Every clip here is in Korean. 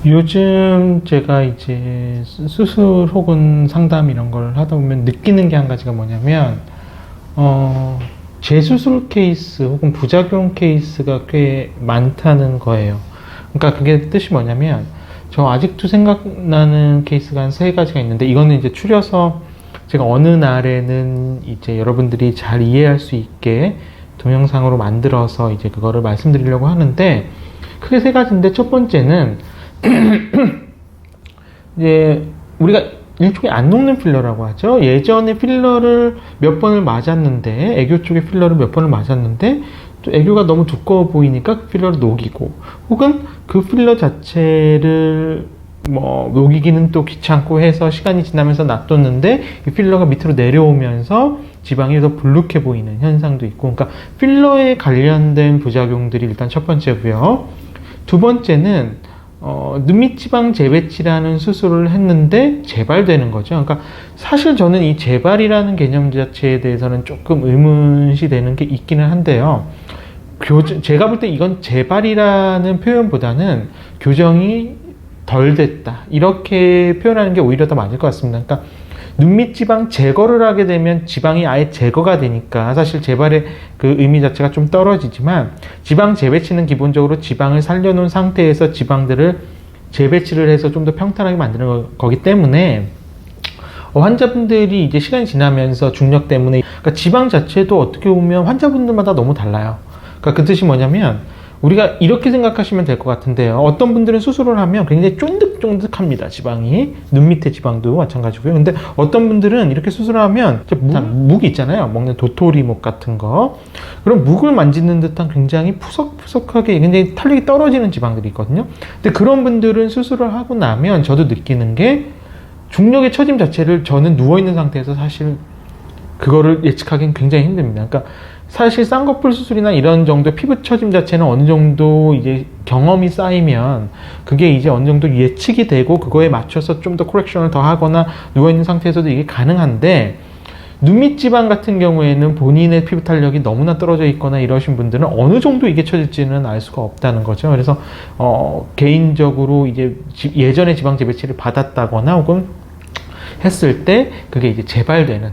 요즘 제가 이제 수술 혹은 상담 이런 걸 하다 보면 느끼는 게 한 가지가 뭐냐면, 재수술 케이스 혹은 부작용 케이스가 꽤 많다는 거예요. 그러니까 그게 뜻이 뭐냐면, 저 아직도 생각나는 케이스가 한 세 가지가 있는데, 이거는 이제 추려서 제가 어느 날에는 이제 여러분들이 잘 이해할 수 있게 동영상으로 만들어서 이제 그거를 말씀드리려고 하는데, 크게 세 가지인데, 첫 번째는 이제 우리가 일종의 안 녹는 필러라고 하죠. 예전에 필러를 몇 번을 맞았는데, 애교 쪽에 필러를 몇 번을 맞았는데 또 애교가 너무 두꺼워 보이니까 그 필러를 녹이고, 혹은 그 필러 자체를 뭐 녹이기는 또 귀찮고 해서 시간이 지나면서 놔뒀는데 이 필러가 밑으로 내려오면서 지방이 더 불룩해 보이는 현상도 있고, 그러니까 필러에 관련된 부작용들이 일단 첫 번째고요. 두 번째는 눈밑지방 재배치라는 수술을 했는데 재발되는 거죠. 그러니까 사실 저는 이 재발이라는 개념 자체에 대해서는 조금 의문시 되는 게 있기는 한데요. 제가 볼 때 이건 재발이라는 표현보다는 교정이 덜 됐다, 이렇게 표현하는 게 오히려 더 맞을 것 같습니다. 그러니까 눈밑지방 제거를 하게 되면 지방이 아예 제거가 되니까 사실 재발의 그 의미 자체가 좀 떨어지지만, 지방 재배치는 기본적으로 지방을 살려놓은 상태에서 지방들을 재배치를 해서 좀 더 평탄하게 만드는 거기 때문에 환자분들이 이제 시간이 지나면서 중력 때문에, 그러니까 지방 자체도 어떻게 보면 환자분들마다 너무 달라요. 그러니까 그 뜻이 뭐냐면, 우리가 이렇게 생각하시면 될 것 같은데요. 어떤 분들은 수술을 하면 굉장히 쫀득쫀득합니다, 지방이. 눈 밑에 지방도 마찬가지고요. 근데 어떤 분들은 이렇게 수술을 하면 묵이 있잖아요. 먹는 도토리묵 같은 거. 그럼 묵을 만지는 듯한 굉장히 푸석푸석하게 굉장히 탄력이 떨어지는 지방들이 있거든요. 근데 그런 분들은 수술을 하고 나면 저도 느끼는 게, 중력의 처짐 자체를 저는 누워있는 상태에서 사실 그거를 예측하기는 굉장히 힘듭니다. 그러니까 사실 쌍꺼풀 수술이나 이런 정도 피부 처짐 자체는 어느 정도 이제 경험이 쌓이면 그게 이제 어느 정도 예측이 되고 그거에 맞춰서 좀 더 코렉션을 더 하거나 누워있는 상태에서도 이게 가능한데, 눈밑 지방 같은 경우에는 본인의 피부 탄력이 너무나 떨어져 있거나 이러신 분들은 어느 정도 이게 처질지는 알 수가 없다는 거죠. 그래서 개인적으로 이제 예전에 지방 재배치를 받았다거나 혹은 했을 때 그게 이제 재발되는,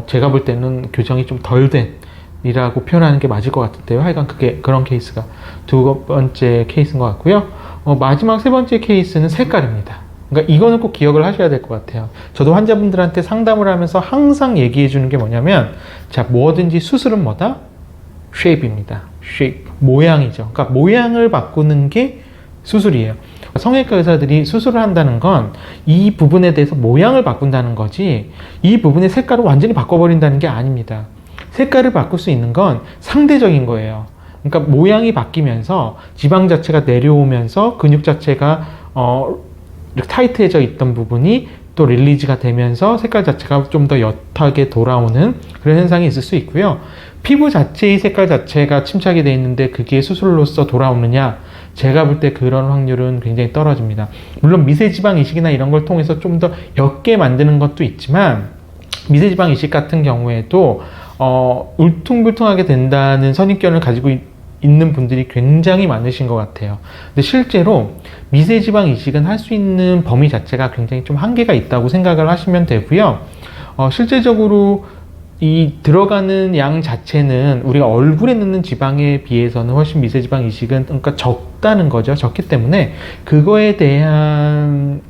제가 볼 때는 교정이 좀 덜 된 이라고 표현하는 게 맞을 것 같은데요. 하여간 그게 그런 케이스가 두 번째 케이스인 것 같고요. 마지막 세 번째 케이스는 색깔입니다. 그러니까 이거는 꼭 기억을 하셔야 될 것 같아요. 저도 환자분들한테 상담을 하면서 항상 얘기해 주는 게 뭐냐면, 자, 뭐든지 수술은 뭐다? 쉐입입니다. 쉐입, 모양이죠. 그러니까 모양을 바꾸는 게 수술이에요. 성형외과 의사들이 수술을 한다는 건 이 부분에 대해서 모양을 바꾼다는 거지, 이 부분의 색깔을 완전히 바꿔버린다는 게 아닙니다. 색깔을 바꿀 수 있는 건 상대적인 거예요. 그러니까 모양이 바뀌면서 지방 자체가 내려오면서 근육 자체가 이렇게 타이트해져 있던 부분이 또 릴리즈가 되면서 색깔 자체가 좀 더 옅하게 돌아오는 그런 현상이 있을 수 있고요. 피부 자체의 색깔 자체가 침착이 되어 있는데 그게 수술로서 돌아오느냐, 제가 볼 때 그런 확률은 굉장히 떨어집니다. 물론 미세지방 이식이나 이런 걸 통해서 좀 더 옅게 만드는 것도 있지만, 미세지방 이식 같은 경우에도 울퉁불퉁하게 된다는 선입견을 가지고 있는 분들이 굉장히 많으신 것 같아요. 근데 실제로 미세지방 이식은 할 수 있는 범위 자체가 굉장히 좀 한계가 있다고 생각을 하시면 되고요. 실제적으로 이 들어가는 양 자체는 우리가 얼굴에 넣는 지방에 비해서는 훨씬 미세지방 이식은 그러니까 적다는 거죠. 적기 때문에 그거에 대한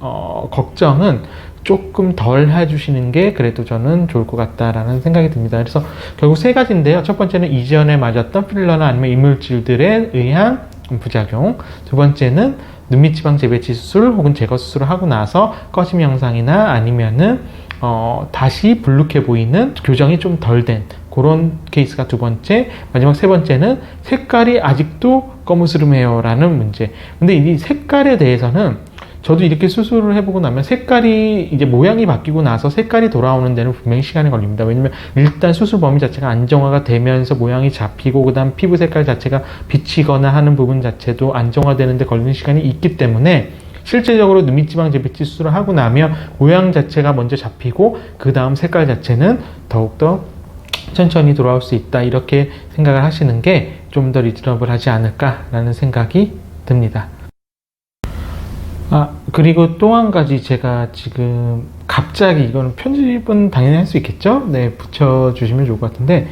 걱정은 조금 덜 해주시는 게 그래도 저는 좋을 것 같다라는 생각이 듭니다. 그래서 결국 세 가지인데요. 첫 번째는 이전에 맞았던 필러나 아니면 이물질들에 의한 부작용. 두 번째는 눈밑 지방 재배치 수술 혹은 제거 수술을 하고 나서 꺼짐 현상이나 아니면은 다시 불룩해 보이는 교정이 좀 덜 된 그런 케이스가 두 번째. 마지막 세 번째는 색깔이 아직도 거무스름해요라는 문제. 근데 이 색깔에 대해서는 저도 이렇게 수술을 해보고 나면 색깔이 이제 모양이 바뀌고 나서 색깔이 돌아오는 데는 분명히 시간이 걸립니다. 왜냐면 일단 수술 범위 자체가 안정화가 되면서 모양이 잡히고, 그 다음 피부 색깔 자체가 비치거나 하는 부분 자체도 안정화되는 데 걸리는 시간이 있기 때문에, 실제적으로 눈밑지방 재배치 수술을 하고 나면 모양 자체가 먼저 잡히고 그 다음 색깔 자체는 더욱더 천천히 돌아올 수 있다, 이렇게 생각을 하시는 게 좀 더 리즈너블하지 않을까라는 생각이 듭니다. 그리고 또 한 가지 제가 지금 갑자기 이거는 편집은 당연히 할 수 있겠죠? 네, 붙여주시면 좋을 것 같은데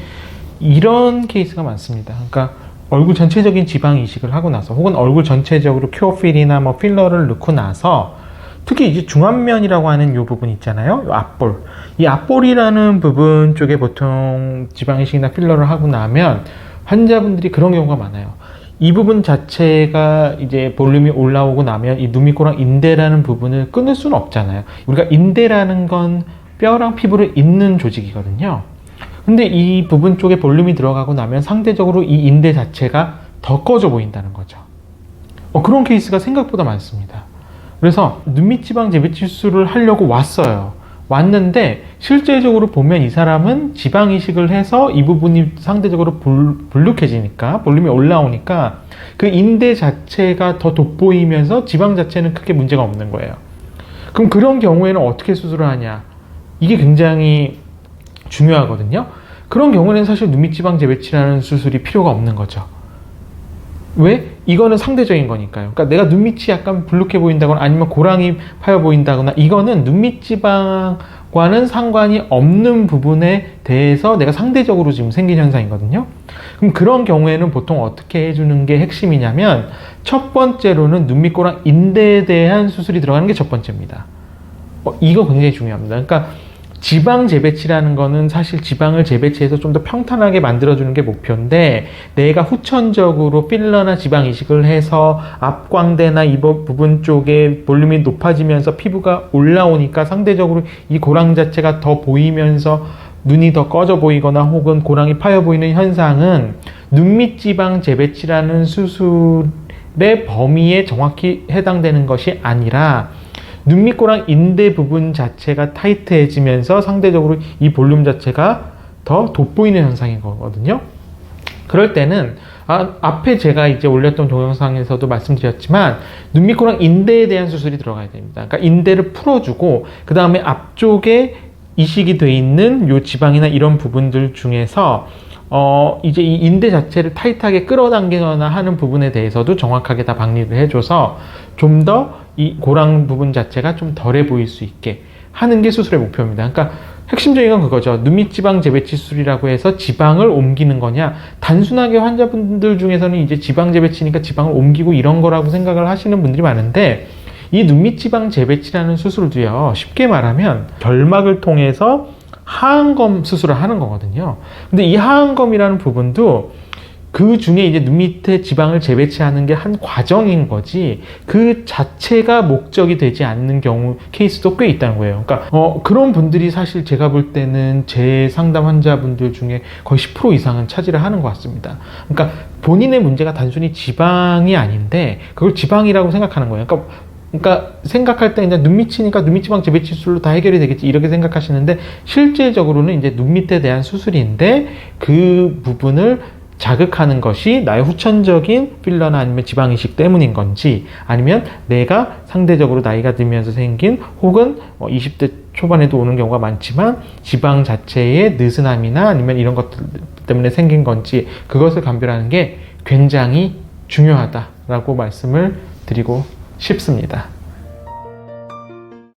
이런 케이스가 많습니다. 그러니까 얼굴 전체적인 지방 이식을 하고 나서 혹은 얼굴 전체적으로 큐어필이나 뭐 필러를 넣고 나서 특히 이제 중안면이라고 하는 이 부분 있잖아요. 이 앞볼. 이 앞볼이라는 부분 쪽에 보통 지방 이식이나 필러를 하고 나면 환자분들이 그런 경우가 많아요. 이 부분 자체가 이제 볼륨이 올라오고 나면 이 눈밑코랑 인대라는 부분을 끊을 수는 없잖아요. 우리가 인대라는 건 뼈랑 피부를 잇는 조직이거든요. 근데 이 부분 쪽에 볼륨이 들어가고 나면 상대적으로 이 인대 자체가 더 꺼져 보인다는 거죠. 그런 케이스가 생각보다 많습니다. 그래서 눈밑지방 재배치 수술을 하려고 왔는데 실제적으로 보면 이 사람은 지방 이식을 해서 이 부분이 상대적으로 불룩해지니까 볼륨이 올라오니까 그 인대 자체가 더 돋보이면서 지방 자체는 크게 문제가 없는 거예요. 그럼 그런 경우에는 어떻게 수술을 하냐? 이게 굉장히 중요하거든요. 그런 경우에는 사실 눈밑지방 재배치라는 수술이 필요가 없는 거죠. 왜? 이거는 상대적인 거니까요. 그러니까 내가 눈밑이 약간 불룩해 보인다거나 아니면 고랑이 파여 보인다거나 이거는 눈밑지방과는 상관이 없는 부분에 대해서 내가 상대적으로 지금 생긴 현상이거든요. 그럼 그런 경우에는 보통 어떻게 해주는 게 핵심이냐면 첫 번째로는 눈밑고랑 인대에 대한 수술이 들어가는 게 첫 번째입니다. 이거 굉장히 중요합니다. 그러니까 지방 재배치라는 거는 사실 지방을 재배치해서 좀 더 평탄하게 만들어주는 게 목표인데 내가 후천적으로 필러나 지방 이식을 해서 앞광대나 이 부분 쪽에 볼륨이 높아지면서 피부가 올라오니까 상대적으로 이 고랑 자체가 더 보이면서 눈이 더 꺼져 보이거나 혹은 고랑이 파여 보이는 현상은 눈밑지방 재배치라는 수술의 범위에 정확히 해당되는 것이 아니라 눈밑고랑 인대 부분 자체가 타이트해지면서 상대적으로 이 볼륨 자체가 더 돋보이는 현상인 거거든요. 그럴 때는 앞에 제가 이제 올렸던 동영상에서도 말씀드렸지만 눈밑고랑 인대에 대한 수술이 들어가야 됩니다. 그러니까 인대를 풀어주고 그 다음에 앞쪽에 이식이 돼 있는 요 지방이나 이런 부분들 중에서 이제 이 인대 자체를 타이트하게 끌어당기거나 하는 부분에 대해서도 정확하게 다 박리를 해줘서 좀 더 이 고랑 부분 자체가 좀 덜해 보일 수 있게 하는 게 수술의 목표입니다. 그러니까 핵심적인 건 그거죠. 눈밑지방 재배치 수술이라고 해서 지방을 옮기는 거냐? 단순하게 환자분들 중에서는 이제 지방 재배치니까 지방을 옮기고 이런 거라고 생각을 하시는 분들이 많은데 이 눈밑지방 재배치라는 수술도요. 쉽게 말하면 결막을 통해서 하안검 수술을 하는 거거든요. 근데 이 하안검이라는 부분도 그 중에 이제 눈 밑에 지방을 재배치하는 게 한 과정인 거지 그 자체가 목적이 되지 않는 경우 케이스도 꽤 있다는 거예요. 그러니까 그런 분들이 사실 제가 볼 때는 제 상담 환자분들 중에 거의 10% 이상은 차지를 하는 것 같습니다. 그러니까 본인의 문제가 단순히 지방이 아닌데 그걸 지방이라고 생각하는 거예요. 그러니까 생각할 때 이제 눈밑이니까 눈밑지방 재배치 수술로 다 해결이 되겠지 이렇게 생각하시는데 실제적으로는 이제 눈밑에 대한 수술인데 그 부분을 자극하는 것이 나의 후천적인 필러나 아니면 지방 이식 때문인 건지 아니면 내가 상대적으로 나이가 들면서 생긴 혹은 20대 초반에도 오는 경우가 많지만 지방 자체의 느슨함이나 아니면 이런 것들 때문에 생긴 건지 그것을 감별하는 게 굉장히 중요하다라고 말씀을 드리고 싶습니다.